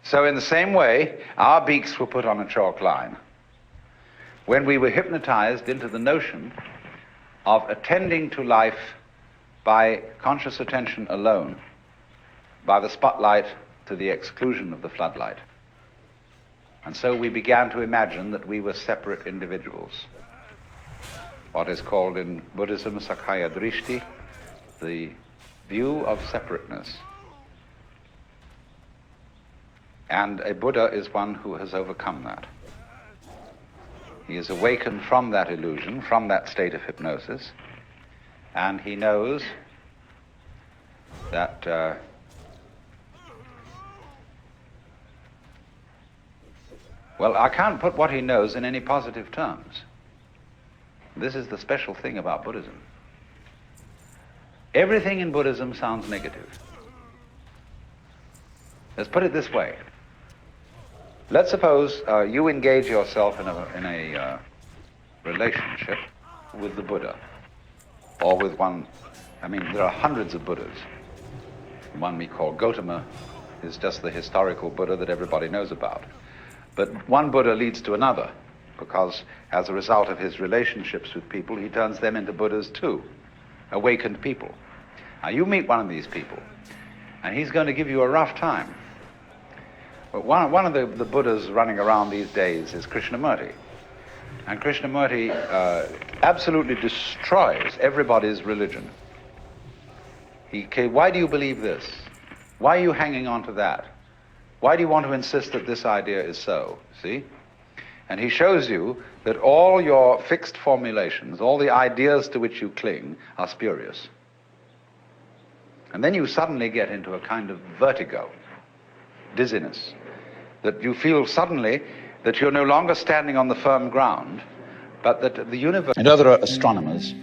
So in the same way, our beaks were put on a chalk line when we were hypnotized into the notion of attending to life by conscious attention alone, by the spotlight to the exclusion of the floodlight. And so we began to imagine that we were separate individuals. What is called in Buddhism Sakkaya Drishti, the view of separateness. And a Buddha is one who has overcome that. He is awakened from that illusion, from that state of hypnosis, and he knows that well, I can't put what he knows in any positive terms. This is the special thing about Buddhism. Everything in Buddhism sounds negative. Let's put it this way. Let's suppose you engage yourself in a relationship with the Buddha, or with one. I mean, there are hundreds of Buddhas. The one we call Gautama is just the historical Buddha that everybody knows about. But one Buddha leads to another, because as a result of his relationships with people, he turns them into Buddhas too, awakened people. Now you meet one of these people, and he's going to give you a rough time. But one of the Buddhas running around these days is Krishnamurti. And Krishnamurti absolutely destroys everybody's religion. Why do you believe this? Why are you hanging on to that? Why do you want to insist that this idea is so? See? And he shows you that all your fixed formulations, all the ideas to which you cling, are spurious. And then you suddenly get into a kind of vertigo, dizziness, that you feel suddenly that you're no longer standing on the firm ground, but that the universe... And other astronomers,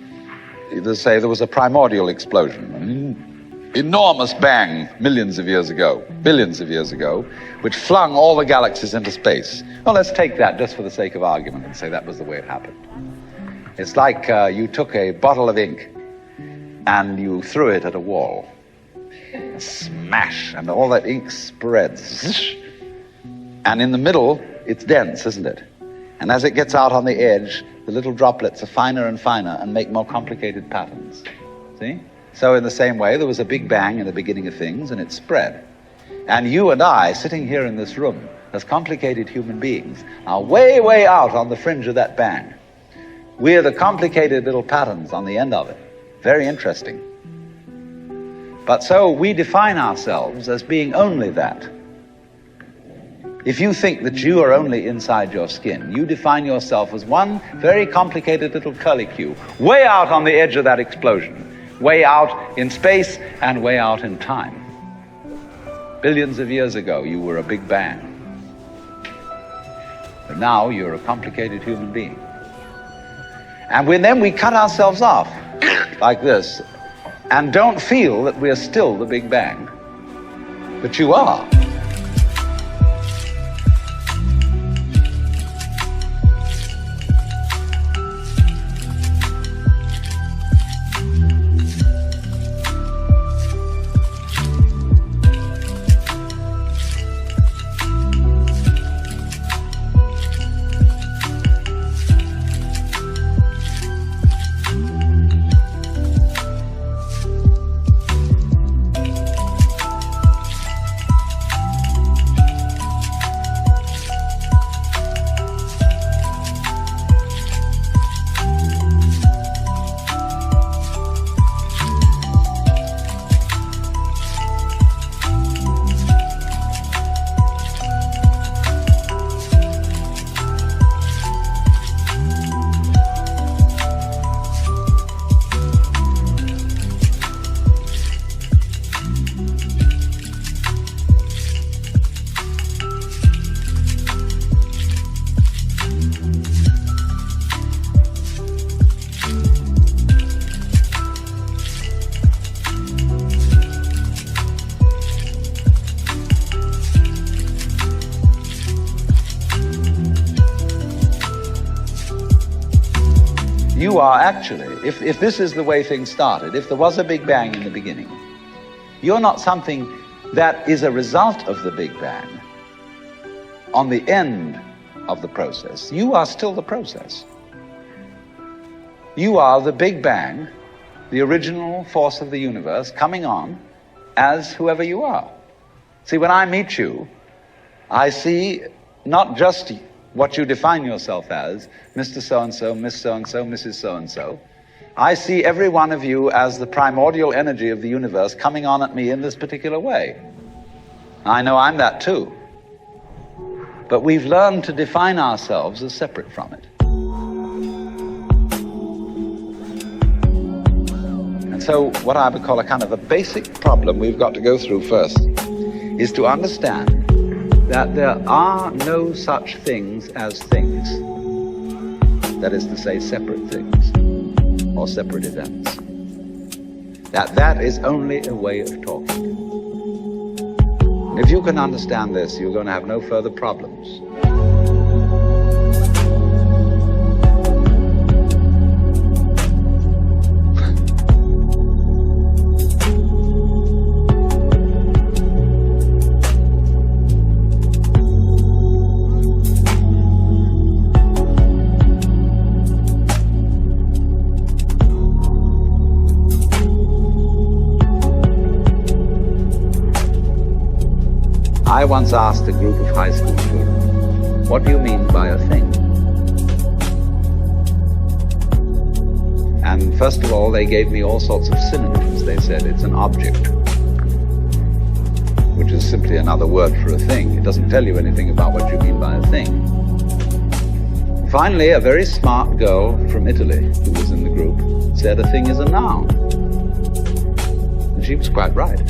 they say there was a primordial explosion, an enormous bang millions of years ago, billions of years ago, which flung all the galaxies into space. Well, let's take that just for the sake of argument and say that was the way it happened. It's like you took a bottle of ink and you threw it at a wall. Smash, and all that ink spreads. And in the middle, it's dense, isn't it? And as it gets out on the edge, the little droplets are finer and finer and make more complicated patterns. See? So in the same way, there was a big bang in the beginning of things, and it spread. And you and I, sitting here in this room, as complicated human beings, are way, way out on the fringe of that bang. We're the complicated little patterns on the end of it. Very interesting. But so we define ourselves as being only that. If you think that you are only inside your skin, you define yourself as one very complicated little curlicue, way out on the edge of that explosion, way out in space and way out in time. Billions of years ago, you were a big bang. But now you're a complicated human being. And then we cut ourselves off like this, and don't feel that we're still the Big Bang. But you are. You are actually, if this is the way things started, if there was a Big Bang in the beginning, you're not something that is a result of the Big Bang. on the end of the process, you are still the process. You are the Big Bang, the original force of the universe, coming on as whoever you are. See, when I meet you, I see not just what you define yourself as, Mr. So-and-so, Miss So-and-so, Mrs. So-and-so. I see every one of you as the primordial energy of the universe coming on at me in this particular way. I know I'm that too. But we've learned to define ourselves as separate from it. And so what I would call a kind of a basic problem we've got to go through first is to understand that there are no such things as things. That is to say, separate things or separate events. That is only a way of talking. And if you can understand this, you're going to have no further problems. I once asked a group of high school children, what do you mean by a thing? And first of all, they gave me all sorts of synonyms. They said it's an object, which is simply another word for a thing. It doesn't tell you anything about what you mean by a thing. Finally, a very smart girl from Italy who was in the group said a thing is a noun. And she was quite right.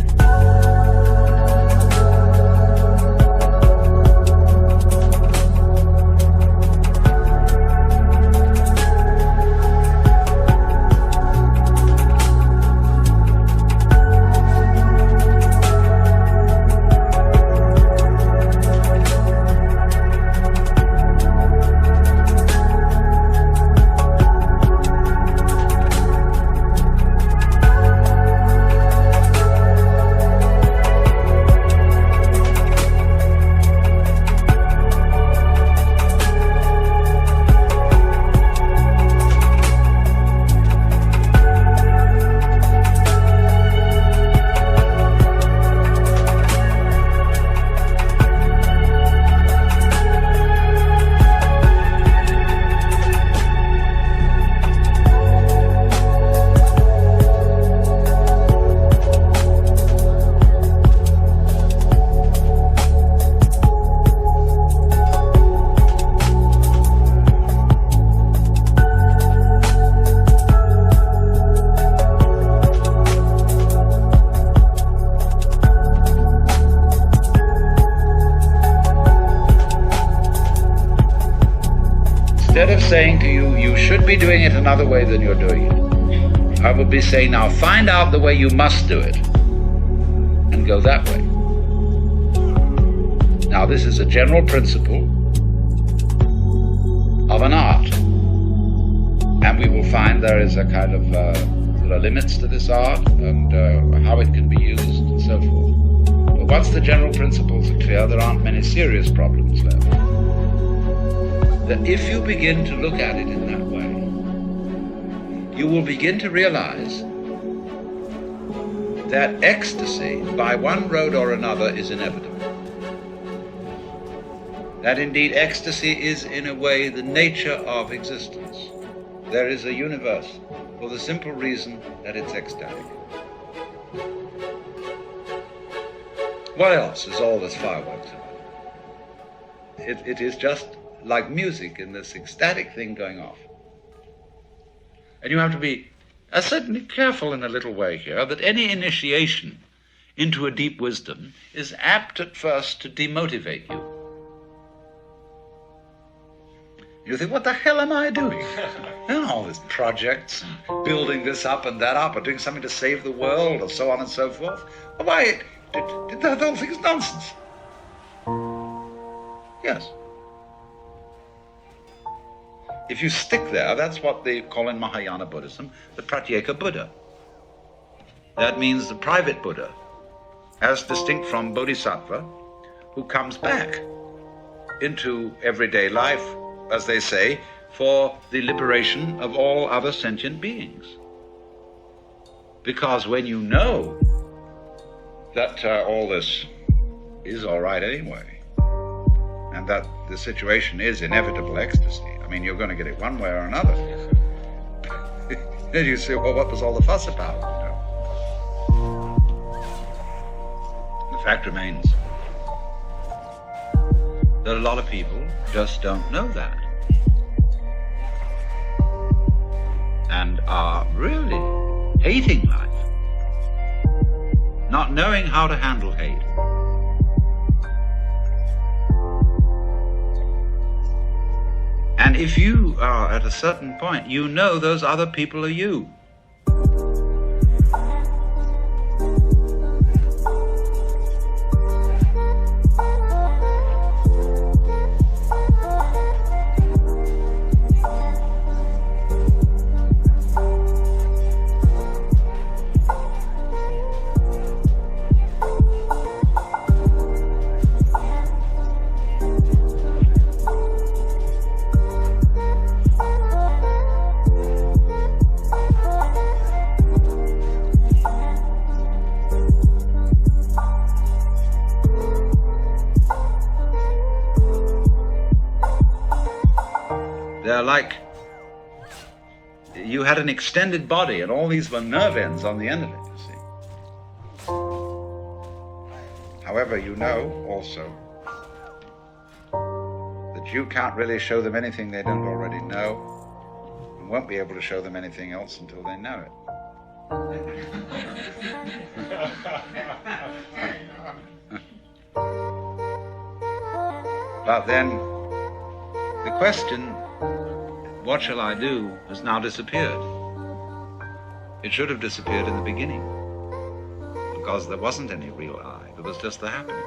Instead of saying to you, you should be doing it another way than you're doing it, I would be saying, now find out the way you must do it and go that way. Now this is a general principle of an art, and we will find there is a kind of there are limits to this art and how it can be used and so forth. But once the general principles are clear, there aren't many serious problems left. That if you begin to look at it in that way, you will begin to realize that ecstasy, by one road or another, is inevitable. That indeed ecstasy is, in a way, the nature of existence. There is a universe for the simple reason that it's ecstatic. What else is all this fireworks about? It is just like music in this ecstatic thing going off. And you have to be certainly careful in a little way here that any initiation into a deep wisdom is apt at first to demotivate you. You think, what the hell am I doing? And all these projects, and building this up and that up, or doing something to save the world, or so on and so forth. Why, the whole thing is nonsense. Yes. If you stick there, that's what they call in Mahayana Buddhism the Pratyeka Buddha. That means the private Buddha, as distinct from Bodhisattva, who comes back into everyday life, as they say, for the liberation of all other sentient beings. Because when you know that all this is all right anyway, and that the situation is inevitable ecstasy, I mean, you're going to get it one way or another. Then you say, well, what was all the fuss about? You know? The fact remains that a lot of people just don't know that, and are really hating life, not knowing how to handle hate. And if you are at a certain point, you know those other people are you. They're like you had an extended body and all these were nerve ends on the end of it, you see. However, you know also that you can't really show them anything they don't already know, and won't be able to show them anything else until they know it. But then the question, what shall I do, has now disappeared. It should have disappeared in the beginning, because there wasn't any real I, there was just the happening.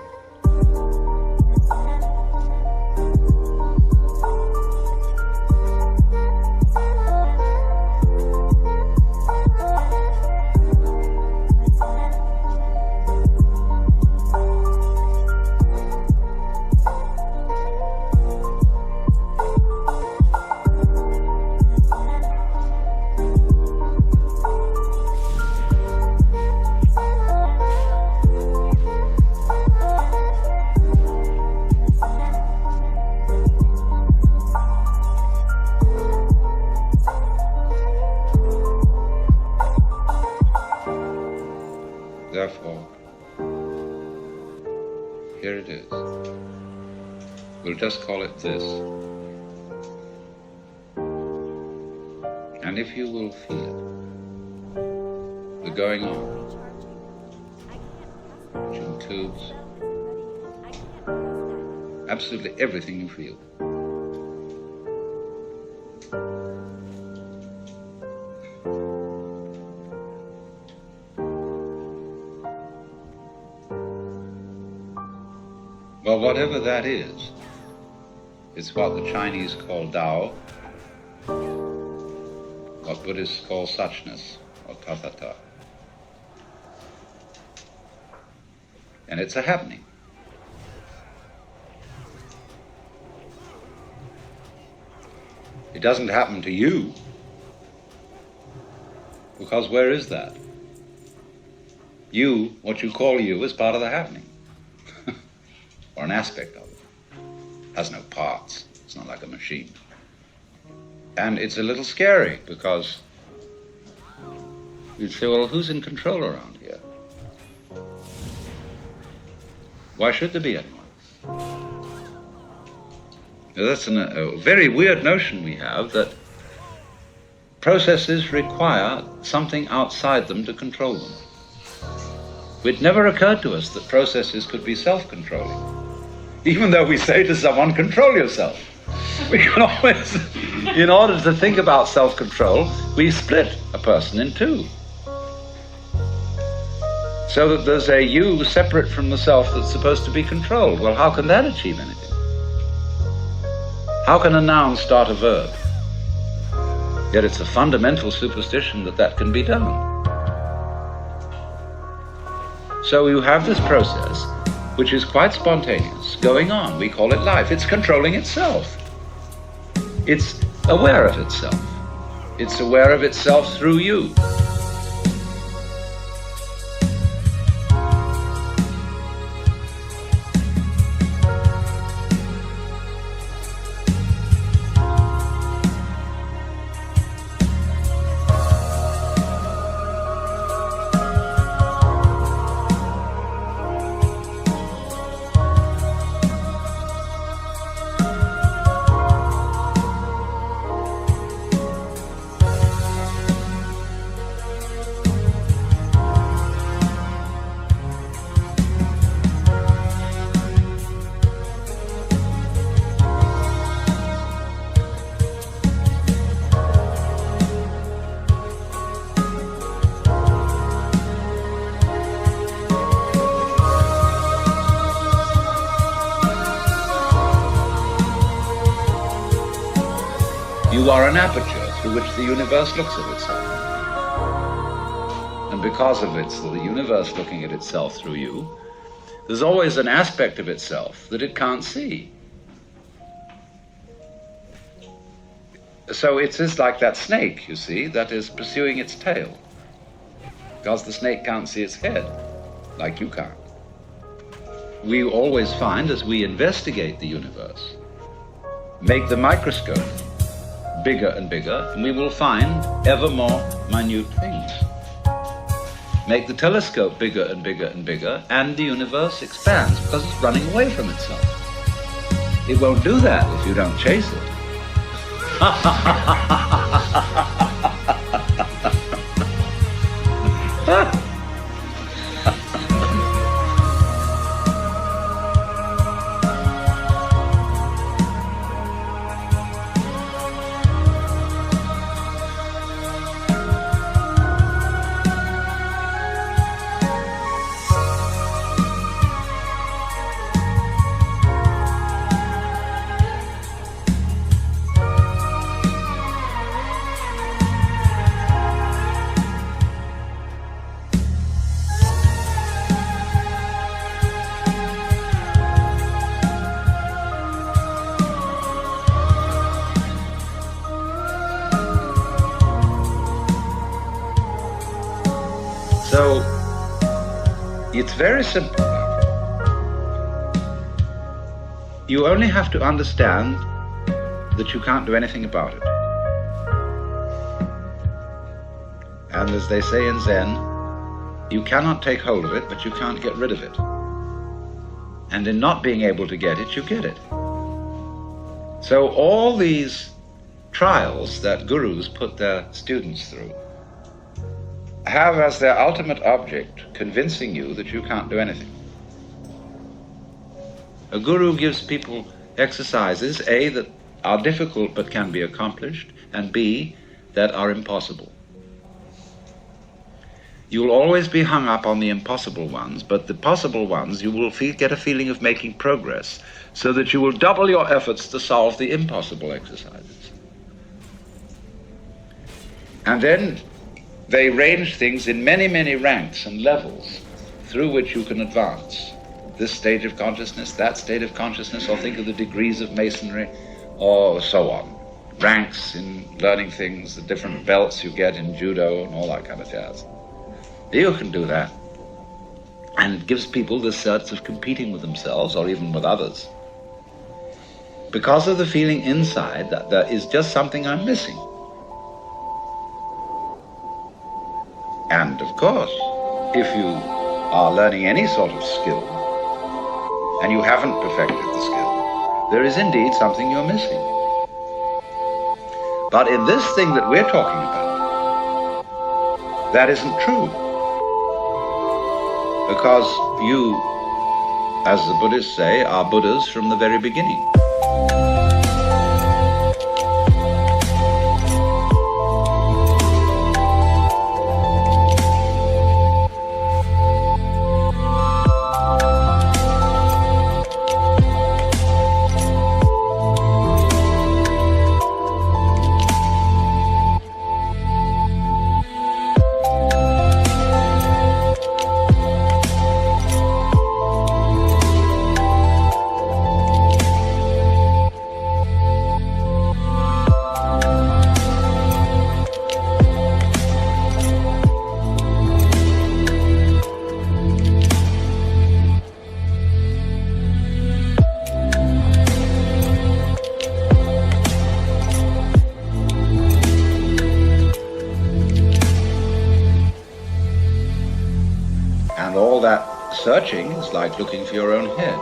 Therefore, here it is. We'll just call it this. And if you will feel the going on, which includes absolutely everything you feel, well, whatever that is, it's what the Chinese call Tao, what Buddhists call suchness, or tathata. And it's a happening. It doesn't happen to you, because where is that? You, what you call you, is part of the happening. Or an aspect of it. Has no parts. It's not like a machine. And it's a little scary because you'd say, well, who's in control around here? Why should there be anyone? Now, that's a very weird notion we have, that processes require something outside them to control them. It never occurred to us that processes could be self-controlling. Even though we say to someone, control yourself. We can always, in order to think about self-control, we split a person in two. So that there's a you separate from the self that's supposed to be controlled. Well, how can that achieve anything? How can a noun start a verb? Yet it's a fundamental superstition that that can be done. So you have this process which is quite spontaneous, going on. We call it life. It's controlling itself. It's aware of itself. It's aware of itself through you. You are an aperture through which the universe looks at itself. And because of the universe looking at itself through you, there's always an aspect of itself that it can't see. So it is like that snake, you see, that is pursuing its tail. Because the snake can't see its head, like you can't. We always find, as we investigate the universe, make the microscope bigger and bigger, and we will find ever more minute things. Make the telescope bigger and bigger and bigger, and the universe expands because it's running away from itself. It won't do that if you don't chase it. So, it's very simple. You only have to understand that you can't do anything about it. And as they say in Zen, you cannot take hold of it, but you can't get rid of it. And in not being able to get it, you get it. So all these trials that gurus put their students through have as their ultimate object convincing you that you can't do anything. A guru gives people exercises, A, that are difficult but can be accomplished, and B, that are impossible. You'll always be hung up on the impossible ones, but the possible ones you will get a feeling of making progress, so that you will double your efforts to solve the impossible exercises. And then they range things in many, many ranks and levels through which you can advance. This stage of consciousness, that state of consciousness, or think of the degrees of masonry, or so on. Ranks in learning things, the different belts you get in judo and all that kind of jazz. You can do that. And it gives people this sense of competing with themselves or even with others, because of the feeling inside that there is just something I'm missing. And of course, if you are learning any sort of skill and you haven't perfected the skill, there is indeed something you're missing. But in this thing that we're talking about, that isn't true. Because you, as the Buddhists say, are Buddhas from the very beginning. Searching is like looking for your own head,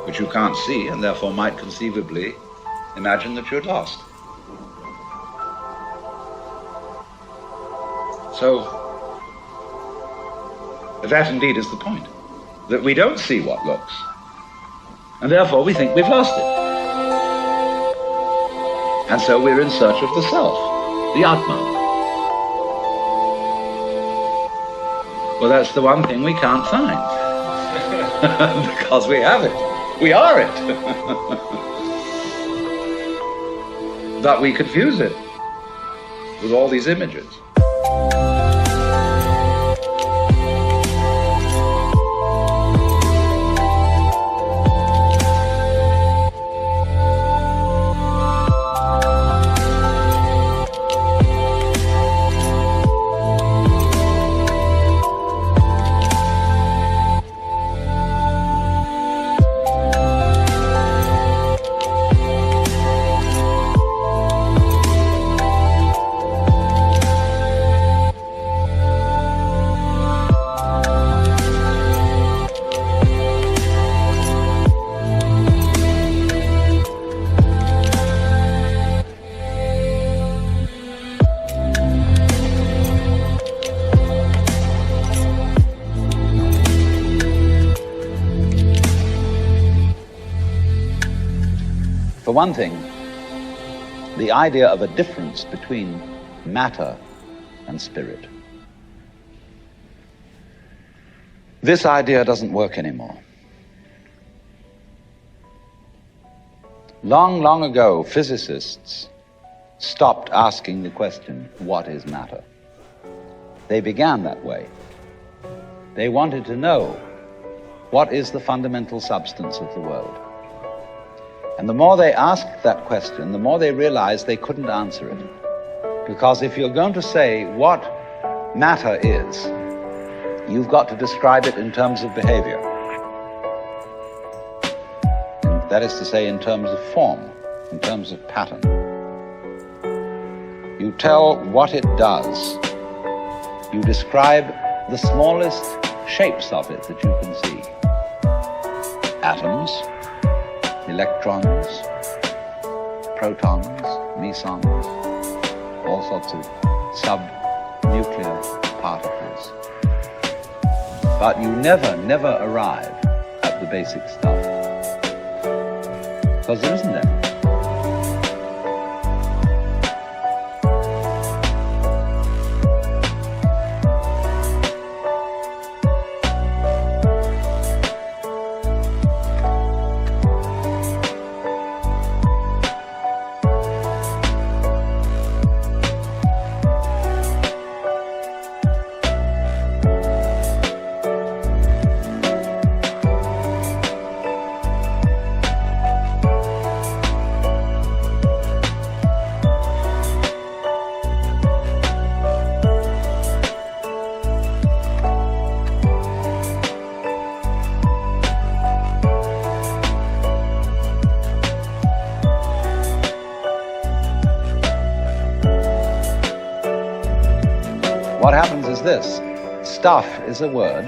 which you can't see and therefore might conceivably imagine that you're lost. So, that indeed is the point, that we don't see what looks, and therefore we think we've lost it. And so we're in search of the self, the Atman. Well, that's the one thing we can't find, because we have it. We are it. But we confuse it with all these images. For one thing, the idea of a difference between matter and spirit. This idea doesn't work anymore. Long, long ago, physicists stopped asking the question, what is matter? They began that way. They wanted to know, what is the fundamental substance of the world? And the more they asked that question, the more they realized they couldn't answer it. Because if you're going to say what matter is, you've got to describe it in terms of behavior. And that is to say, in terms of form, in terms of pattern. You tell what it does. You describe the smallest shapes of it that you can see. Atoms, electrons, protons, mesons, all sorts of sub-nuclear particles. But you never arrive at the basic stuff, because there isn't any. What happens is this. Stuff is a word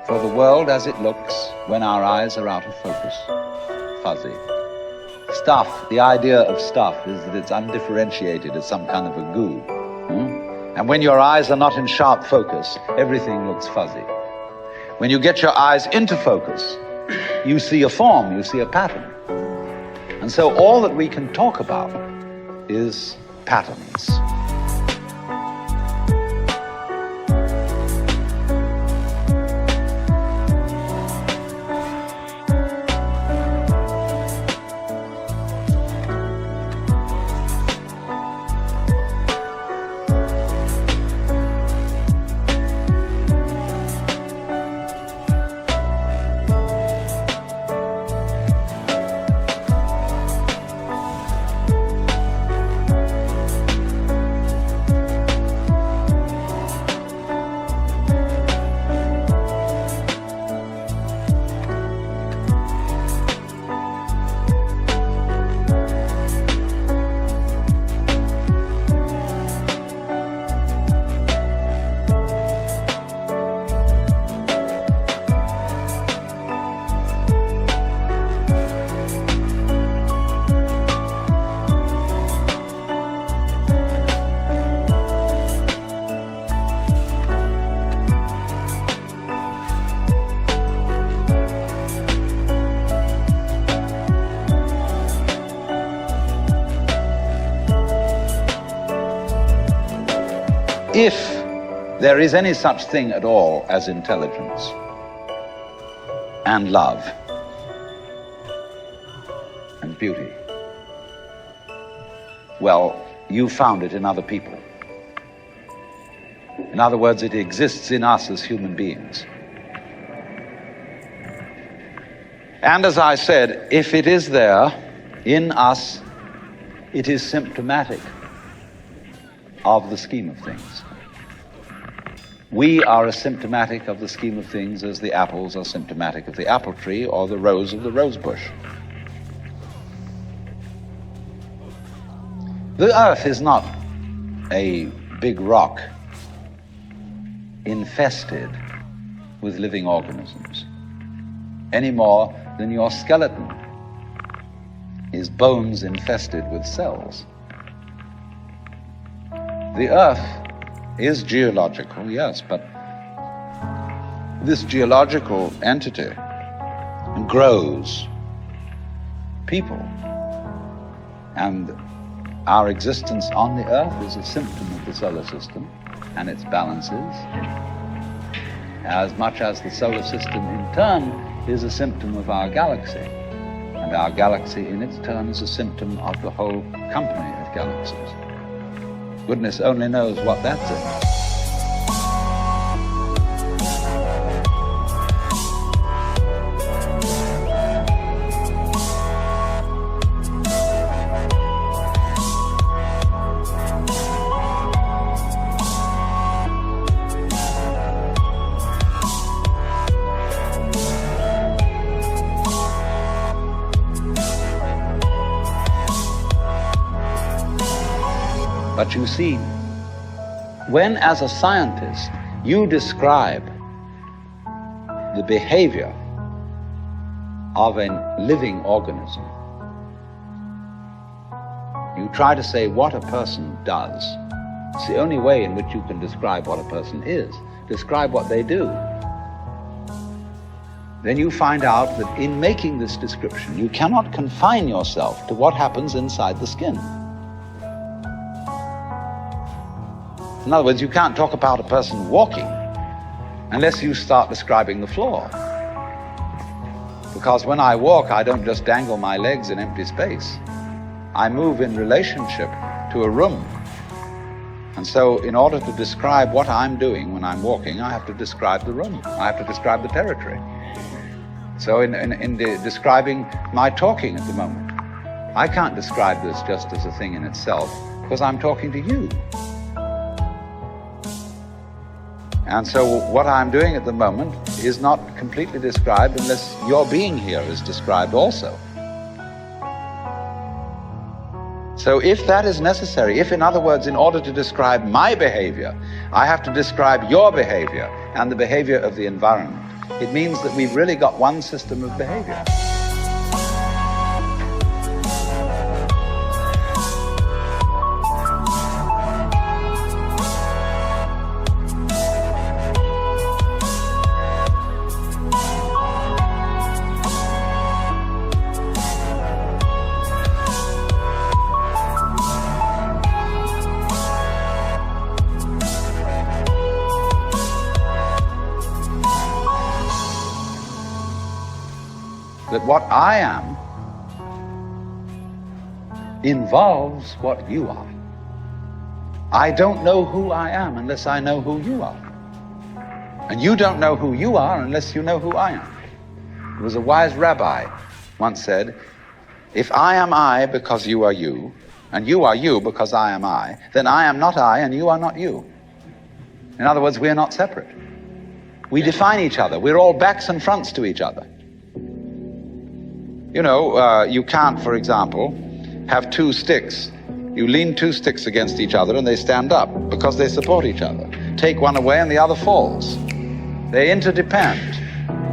for the world as it looks when our eyes are out of focus. Fuzzy. Stuff, the idea of stuff is that it's undifferentiated, it's some kind of a goo. And when your eyes are not in sharp focus, everything looks fuzzy. When you get your eyes into focus, you see a form, you see a pattern. And so all that we can talk about is patterns. if there is any such thing at all as intelligence and love and beauty, well, you found it in other people. In other words, it exists in us as human beings. And as I said, if it is there in us, it is symptomatic of the scheme of things. We are as symptomatic of the scheme of things as the apples are symptomatic of the apple tree or the rose of the rose bush. The earth is not a big rock infested with living organisms, any more than your skeleton is bones infested with cells. The earth is geological, yes, but this geological entity grows people. And our existence on the earth is a symptom of the solar system and its balances, as much as the solar system in turn is a symptom of our galaxy. And our galaxy in its turn is a symptom of the whole company of galaxies. Goodness only knows what that's in. But you see, when as a scientist you describe the behavior of a living organism, you try to say what a person does. It's the only way in which you can describe what a person is. Describe what they do. Then you find out that in making this description, you cannot confine yourself to what happens inside the skin. In other words, you can't talk about a person walking unless you start describing the floor. Because when I walk, I don't just dangle my legs in empty space. I move in relationship to a room. And so in order to describe what I'm doing when I'm walking, I have to describe the room. I have to describe the territory. So in describing my talking at the moment, I can't describe this just as a thing in itself because I'm talking to you. And so what I'm doing at the moment is not completely described unless your being here is described also. So if that is necessary, if in other words, in order to describe my behavior, I have to describe your behavior and the behavior of the environment, it means that we've really got one system of behavior. That what I am involves what you are. I don't know who I am unless I know who you are. And you don't know who you are unless you know who I am. There was a wise rabbi once said, if I am I because you are you, and you are you because I am I, then I am not I and you are not you. In other words, we are not separate. We define each other. We're all backs and fronts to each other. You know, you can't, for example, have two sticks. You lean two sticks against each other and they stand up because they support each other. Take one away and the other falls. They interdepend.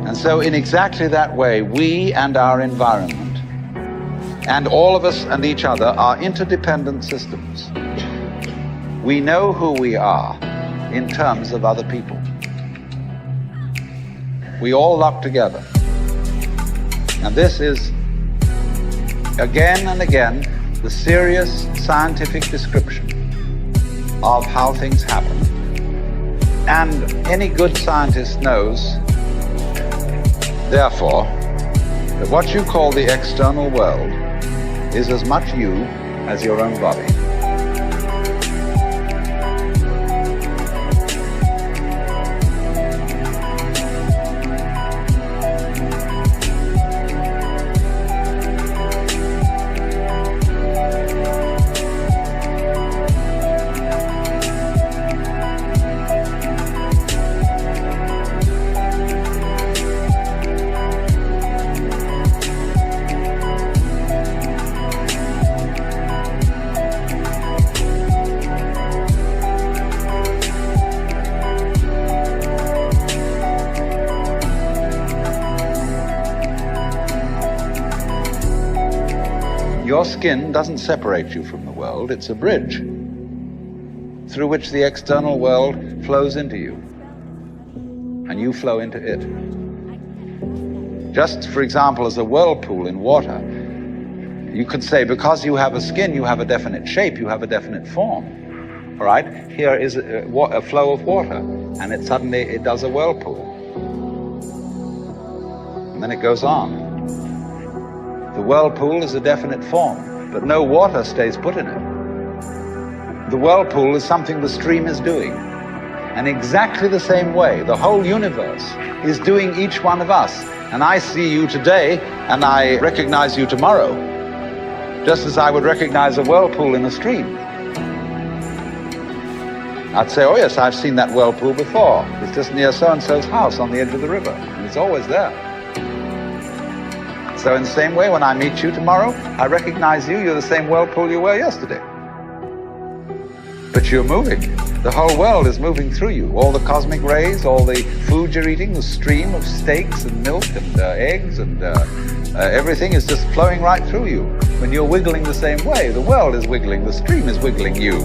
And so in exactly that way, we and our environment, and all of us and each other, are interdependent systems. We know who we are in terms of other people. We all lock together. And this is, again and again, the serious scientific description of how things happen And any good scientist knows, therefore, that what you call the external world is as much you as your own body. Your skin doesn't separate you from the world, it's a bridge through which the external world flows into you, and you flow into it. Just, for example, as a whirlpool in water, you could say because you have a skin, you have a definite shape, you have a definite form. All right? Here is a flow of water, and it suddenly does a whirlpool. And then it goes on. The whirlpool is a definite form, but no water stays put in it. The whirlpool is something the stream is doing. And exactly the same way, the whole universe is doing each one of us. And I see you today, and I recognize you tomorrow, just as I would recognize a whirlpool in a stream. I'd say, oh yes, I've seen that whirlpool before. It's just near so-and-so's house on the edge of the river, and it's always there. So in the same way, when I meet you tomorrow, I recognize you, you're the same whirlpool you were yesterday. But you're moving. The whole world is moving through you. All the cosmic rays, all the food you're eating, the stream of steaks and milk and eggs and everything is just flowing right through you. When you're wiggling the same way, the world is wiggling, the stream is wiggling you.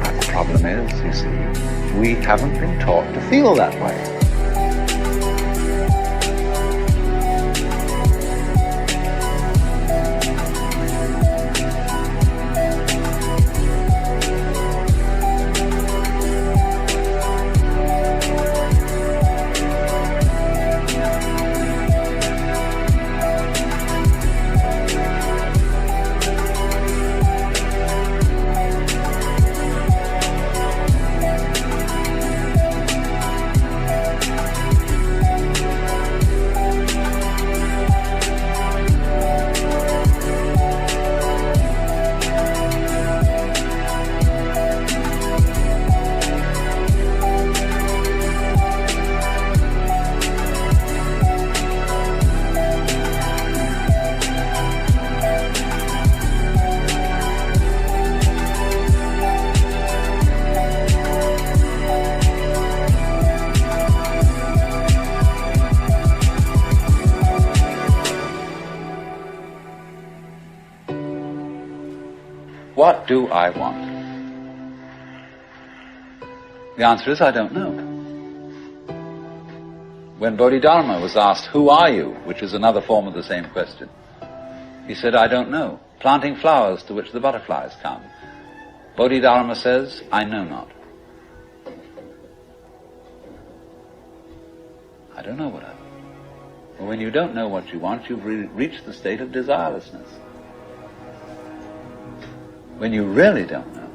But the problem is, you see, we haven't been taught to feel that way. What do I want? The answer is, I don't know. When Bodhidharma was asked, who are you? Which is another form of the same question. He said, I don't know. Planting flowers to which the butterflies come. Bodhidharma says, I know not. I don't know what I want. Well, when you don't know what you want, you've reached the state of desirelessness. When you really don't know.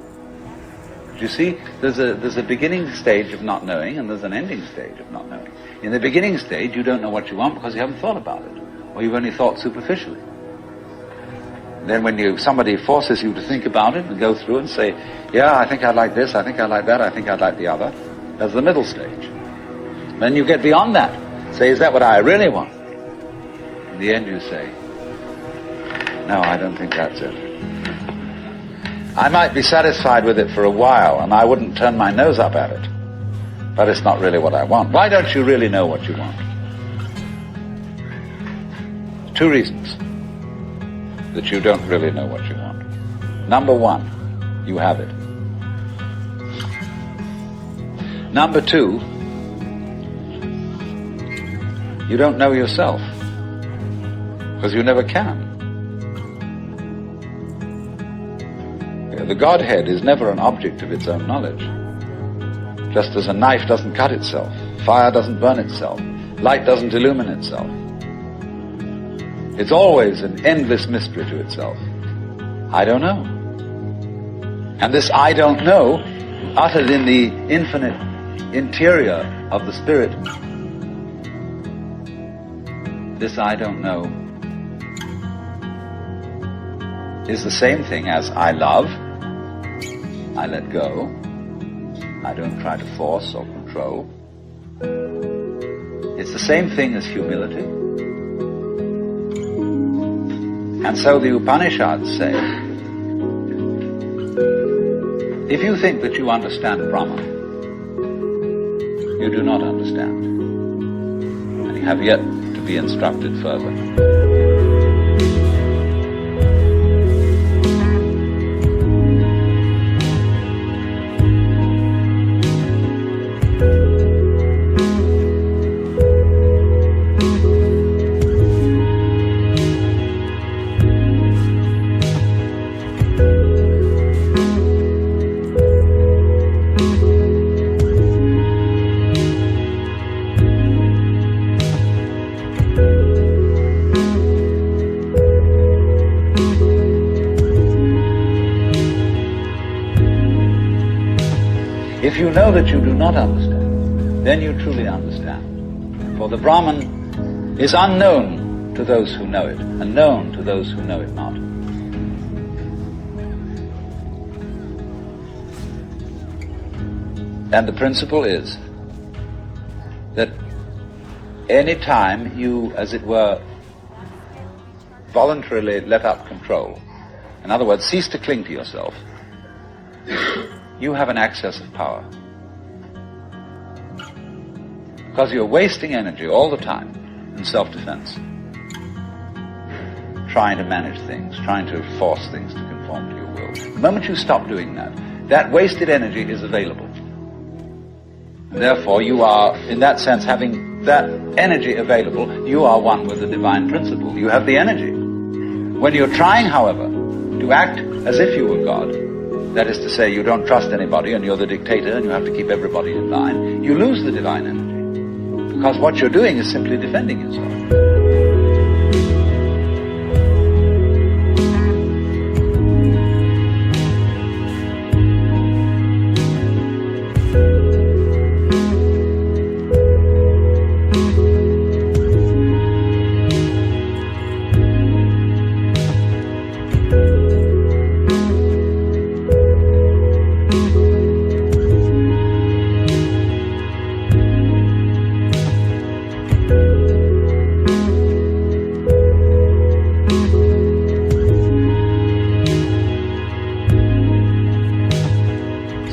You see, there's a beginning stage of not knowing, and there's an ending stage of not knowing. In the beginning stage, you don't know what you want because you haven't thought about it, or you've only thought superficially. Then when somebody forces you to think about it and go through and say, yeah, I think I'd like this, I think I'd like that, I think I'd like the other, that's the middle stage. Then you get beyond that. Say, is that what I really want? In the end you say, no, I don't think that's it. I might be satisfied with it for a while, and I wouldn't turn my nose up at it. But it's not really what I want. Why don't you really know what you want? 2 reasons that you don't really know what you want. Number 1, you have it. Number 2, you don't know yourself, because you never can. The Godhead is never an object of its own knowledge. Just as a knife doesn't cut itself, fire doesn't burn itself, light doesn't illumine itself. It's always an endless mystery to itself. I don't know. And this I don't know, uttered in the infinite interior of the Spirit, this I don't know is the same thing as I love, I let go, I don't try to force or control. It's the same thing as humility. And so the Upanishads say, if you think that you understand Brahman, you do not understand. And you have yet to be instructed further. If you know that you do not understand, then you truly understand. For the Brahman is unknown to those who know it, and known to those who know it not. And the principle is that any time you, as it were, voluntarily let up control, in other words, cease to cling to yourself, you have an access of power. Because you're wasting energy all the time in self-defense, trying to manage things, trying to force things to conform to your will. The moment you stop doing that, that wasted energy is available. And therefore, you are, in that sense, having that energy available, you are one with the divine principle. You have the energy. When you're trying, however, to act as if you were God, that is to say, you don't trust anybody and you're the dictator and you have to keep everybody in line, you lose the divine energy. Because what you're doing is simply defending yourself.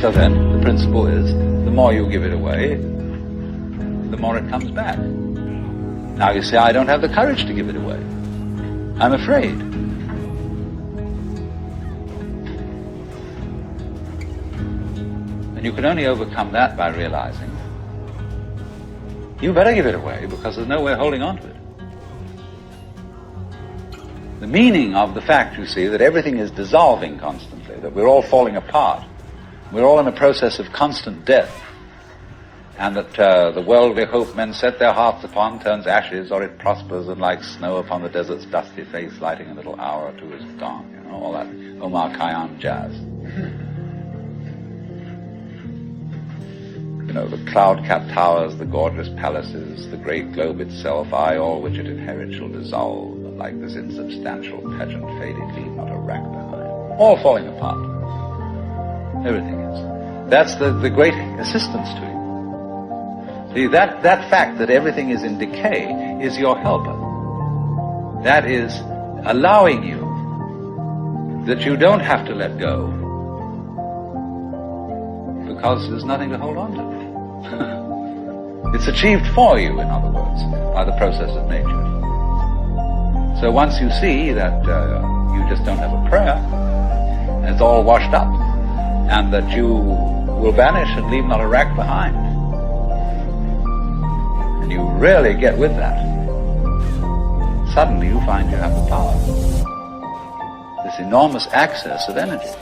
So then, the principle is, the more you give it away, the more it comes back. Now you say, I don't have the courage to give it away. I'm afraid. And you can only overcome that by realizing, you better give it away, because there's no way of holding on to it. The meaning of the fact, you see, that everything is dissolving constantly, that we're all falling apart, we're all in a process of constant death, and that the worldly hope men set their hearts upon turns ashes, or it prospers, and like snow upon the desert's dusty face, lighting a little hour or two is gone. You know, all that Omar Khayyam jazz. You know, the cloud-capped towers, the gorgeous palaces, the great globe itself, I, all which it inherits, shall dissolve, and like this insubstantial pageant faded, leave not a rack behind. All falling apart. Everything is. That's the great assistance to you. See, that fact that everything is in decay is your helper. That is allowing you that you don't have to let go, because there's nothing to hold on to. It's achieved for you, in other words, by the process of nature. So once you see that you just don't have a prayer, and it's all washed up, and that you will vanish and leave not a rack behind, and you really get with that, suddenly you find you have the power, this enormous access of energy.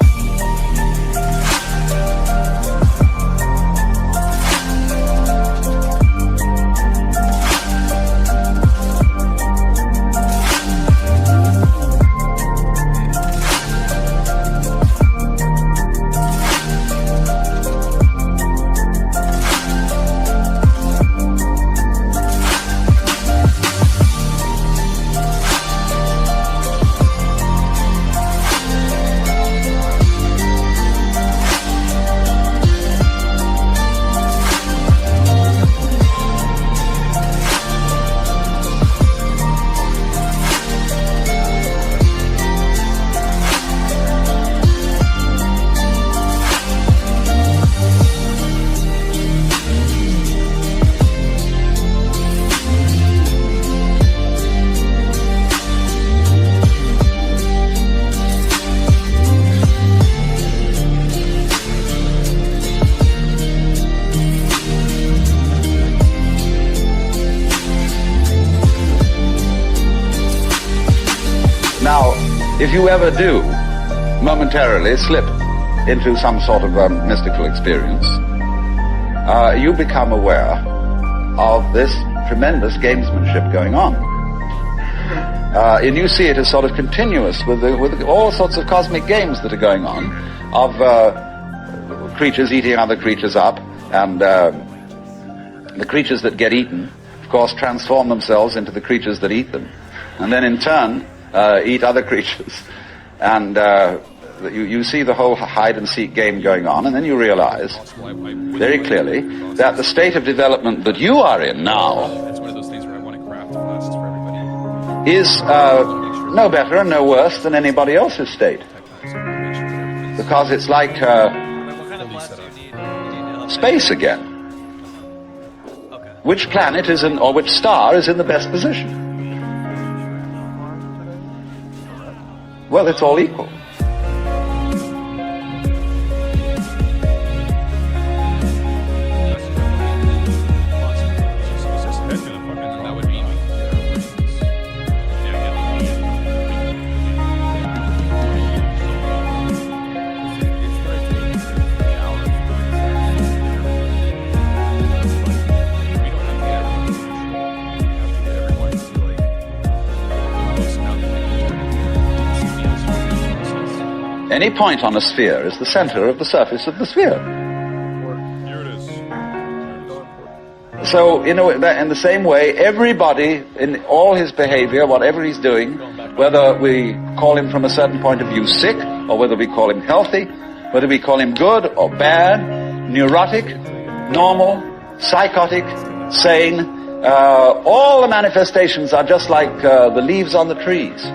if you ever do momentarily slip into some sort of mystical experience, you become aware of this tremendous gamesmanship going on. And you see it as sort of continuous with all sorts of cosmic games that are going on, of creatures eating other creatures up, and the creatures that get eaten, of course, transform themselves into the creatures that eat them, and then in turn eat other creatures. And you see the whole hide-and-seek game going on, and then you realize very clearly that the state of development that you are in now is no better and no worse than anybody else's state. Because it's like space again. Which planet is in, or which star is in the best position? Well, it's all equal. Any point on a sphere is the center of the surface of the sphere. Here it is. So, in the same way, everybody, in all his behavior, whatever he's doing, whether we call him from a certain point of view sick, or whether we call him healthy, whether we call him good or bad, neurotic, normal, psychotic, sane, all the manifestations are just like the leaves on the trees.